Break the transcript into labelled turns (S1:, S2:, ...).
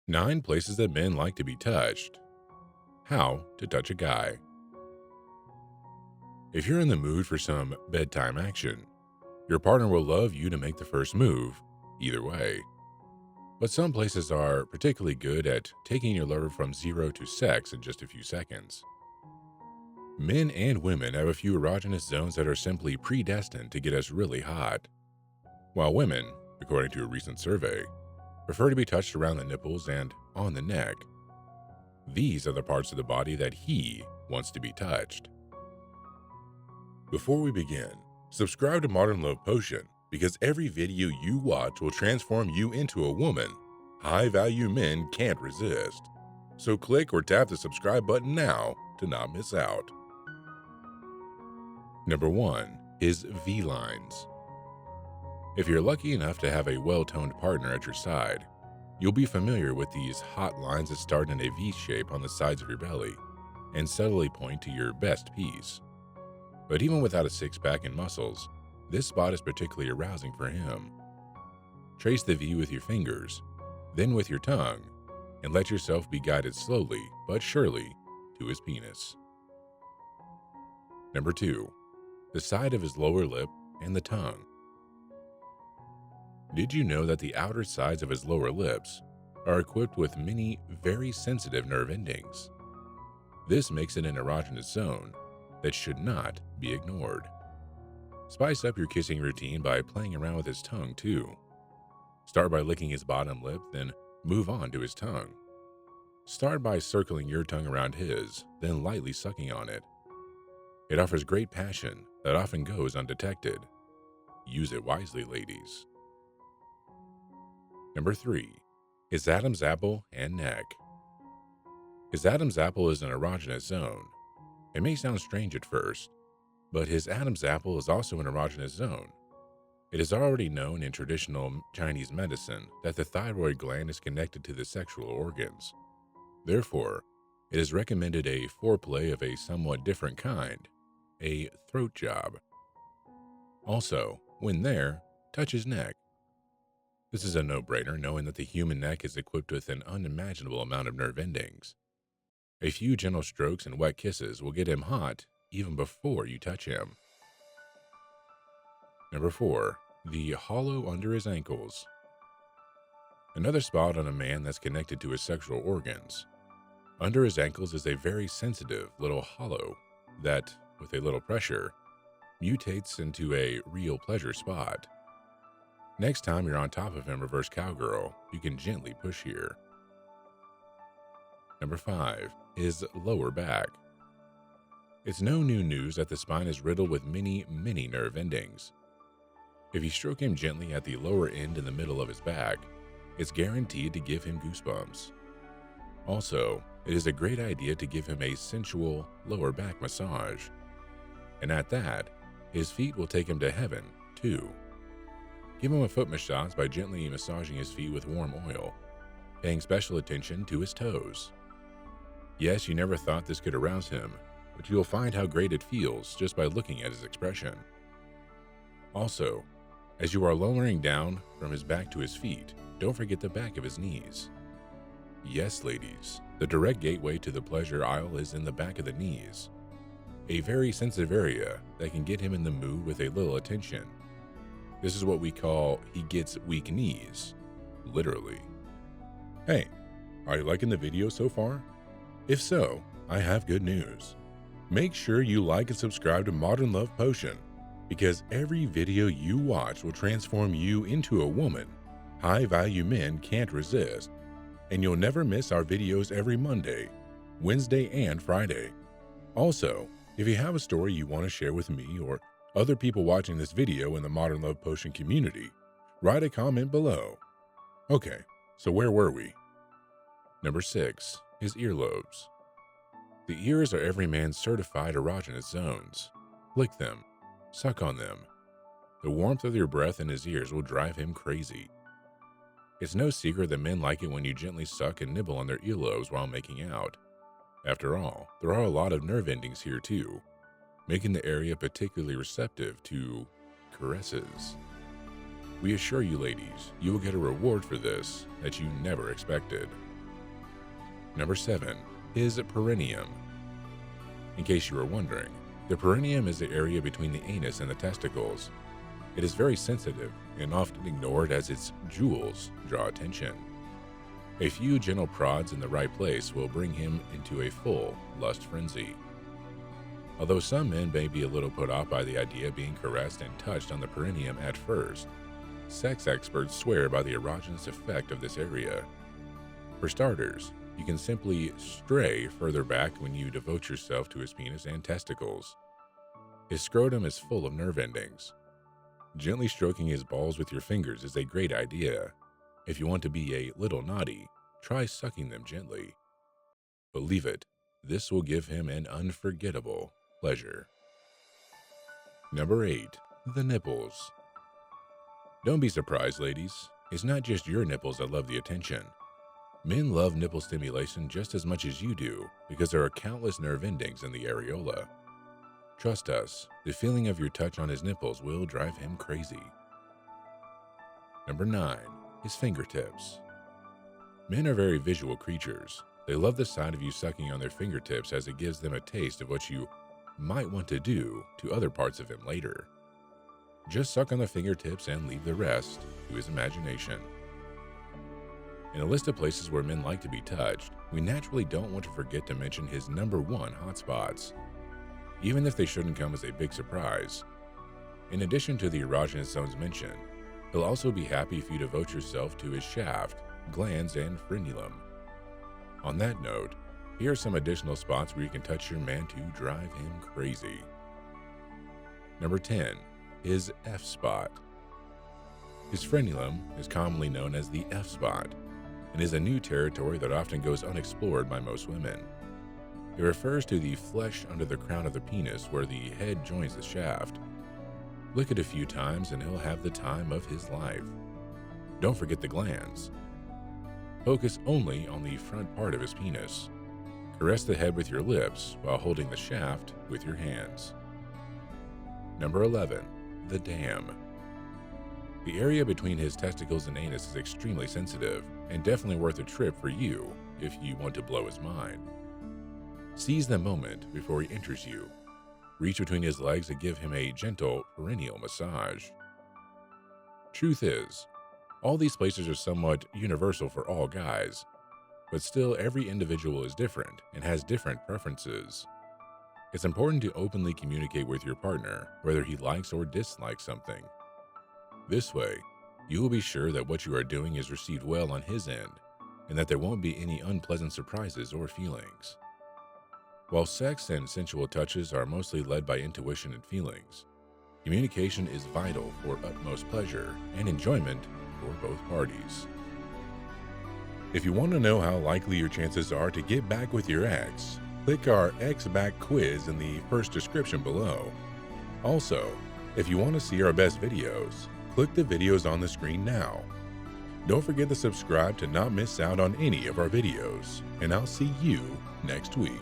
S1: 9 places that men like to be touched. How to touch a guy. If you're in the mood for some bedtime action, your partner will love you to make the first move, either way. But some places are particularly good at taking your lover from zero to sex in just a few seconds. Men and women have a few erogenous zones that are simply predestined to get us really hot, while women, according to a recent survey, prefer to be touched around the nipples and on the neck. These are the parts of the body that he wants to be touched. Before we begin, subscribe to Modern Love Potion because every video you watch will transform you into a woman high-value men can't resist. So click or tap the subscribe button now to not miss out. Number 1 is V-lines. If you're lucky enough to have a well-toned partner at your side, you'll be familiar with these hot lines that start in a V shape on the sides of your belly and subtly point to your best piece. But even without a six-pack and muscles, this spot is particularly arousing for him. Trace the V with your fingers, then with your tongue, and let yourself be guided slowly but surely to his penis. Number 2, the side of his lower lip and the tongue. Did you know that the outer sides of his lower lips are equipped with many very sensitive nerve endings? This makes it an erogenous zone that should not be ignored. Spice up your kissing routine by playing around with his tongue too. Start by licking his bottom lip, then move on to his tongue. Start by circling your tongue around his, then lightly sucking on it. It offers great passion that often goes undetected. Use it wisely, ladies. Number 3 is Adam's apple and neck. His Adam's apple is an erogenous zone. It may sound strange at first, but his Adam's apple is also an erogenous zone. It is already known in traditional Chinese medicine that the thyroid gland is connected to the sexual organs. Therefore, it is recommended a foreplay of a somewhat different kind, a throat job. Also, when there, touch his neck. This is a no-brainer knowing that the human neck is equipped with an unimaginable amount of nerve endings. A few gentle strokes and wet kisses will get him hot even before you touch him. Number 4, the hollow under his ankles. Another spot on a man that's connected to his sexual organs. Under his ankles is a very sensitive little hollow that, with a little pressure, mutates into a real pleasure spot. Next time you're on top of him reverse cowgirl, you can gently push here. Number 5 is lower back. It's no new news that the spine is riddled with many nerve endings. If you stroke him gently at the lower end in the middle of his back, it's guaranteed to give him goosebumps. Also, it is a great idea to give him a sensual lower back massage. And at that, his feet will take him to heaven, too. Give him a foot massage by gently massaging his feet with warm oil, paying special attention to his toes. Yes, you never thought this could arouse him, but you'll find how great it feels just by looking at his expression. Also, as you are lowering down from his back to his feet, don't forget the back of his knees. Yes, ladies, the direct gateway to the pleasure aisle is in the back of the knees, a very sensitive area that can get him in the mood with a little attention. This is what we call he gets weak knees, literally. Hey, are you liking the video so far? If so, I have good news. Make sure you like and subscribe to Modern Love Potion because every video you watch will transform you into a woman high-value men can't resist, and you'll never miss our videos every Monday, Wednesday, and Friday. Also, if you have a story you want to share with me or other people watching this video in the Modern Love Potion community, write a comment below. Okay, so where were we? Number 6 is earlobes. The ears are every man's certified erogenous zones. Lick them, suck on them. The warmth of your breath in his ears will drive him crazy. It's no secret that men like it when you gently suck and nibble on their earlobes while making out. After all, there are a lot of nerve endings here too, making the area particularly receptive to caresses. We assure you ladies, you will get a reward for this that you never expected. Number 7. His perineum. In case you were wondering, the perineum is the area between the anus and the testicles. It is very sensitive and often ignored as its jewels draw attention. A few gentle prods in the right place will bring him into a full lust frenzy. Although some men may be a little put off by the idea of being caressed and touched on the perineum at first, sex experts swear by the erogenous effect of this area. For starters, you can simply stray further back when you devote yourself to his penis and testicles. His scrotum is full of nerve endings. Gently stroking his balls with your fingers is a great idea. If you want to be a little naughty, try sucking them gently. Believe it, this will give him an unforgettable pleasure. Number 8. The nipples. Don't be surprised, ladies. It's not just your nipples that love the attention. Men love nipple stimulation just as much as you do because there are countless nerve endings in the areola. Trust us, the feeling of your touch on his nipples will drive him crazy. Number 9. His fingertips. Men are very visual creatures. They love the sight of you sucking on their fingertips as it gives them a taste of what you might want to do to other parts of him later. Just suck on the fingertips and leave the rest to his imagination. In a list of places where men like to be touched, we naturally don't want to forget to mention his number 1 hotspots, even if they shouldn't come as a big surprise. In addition to the erogenous zones mentioned, he'll also be happy if you devote yourself to his shaft, glands, and frenulum. On that note, here are some additional spots where you can touch your man to drive him crazy. Number 10. His F spot. His frenulum is commonly known as the F spot and is a new territory that often goes unexplored by most women. It refers to the flesh under the crown of the penis where the head joins the shaft. Lick it a few times and he'll have the time of his life. Don't forget the glands. Focus only on the front part of his penis. Caress the head with your lips while holding the shaft with your hands. Number 11. The dam. The area between his testicles and anus is extremely sensitive and definitely worth a trip for you if you want to blow his mind. Seize the moment before he enters you. Reach between his legs and give him a gentle perineal massage. Truth is, all these places are somewhat universal for all guys, but still every individual is different and has different preferences. It's important to openly communicate with your partner whether he likes or dislikes something. This way, you will be sure that what you are doing is received well on his end and that there won't be any unpleasant surprises or feelings. While sex and sensual touches are mostly led by intuition and feelings, communication is vital for utmost pleasure and enjoyment for both parties. If you want to know how likely your chances are to get back with your ex, click our X-Back quiz in the first description below. Also, if you want to see our best videos, click the videos on the screen now. Don't forget to subscribe to not miss out on any of our videos, and I'll see you next week.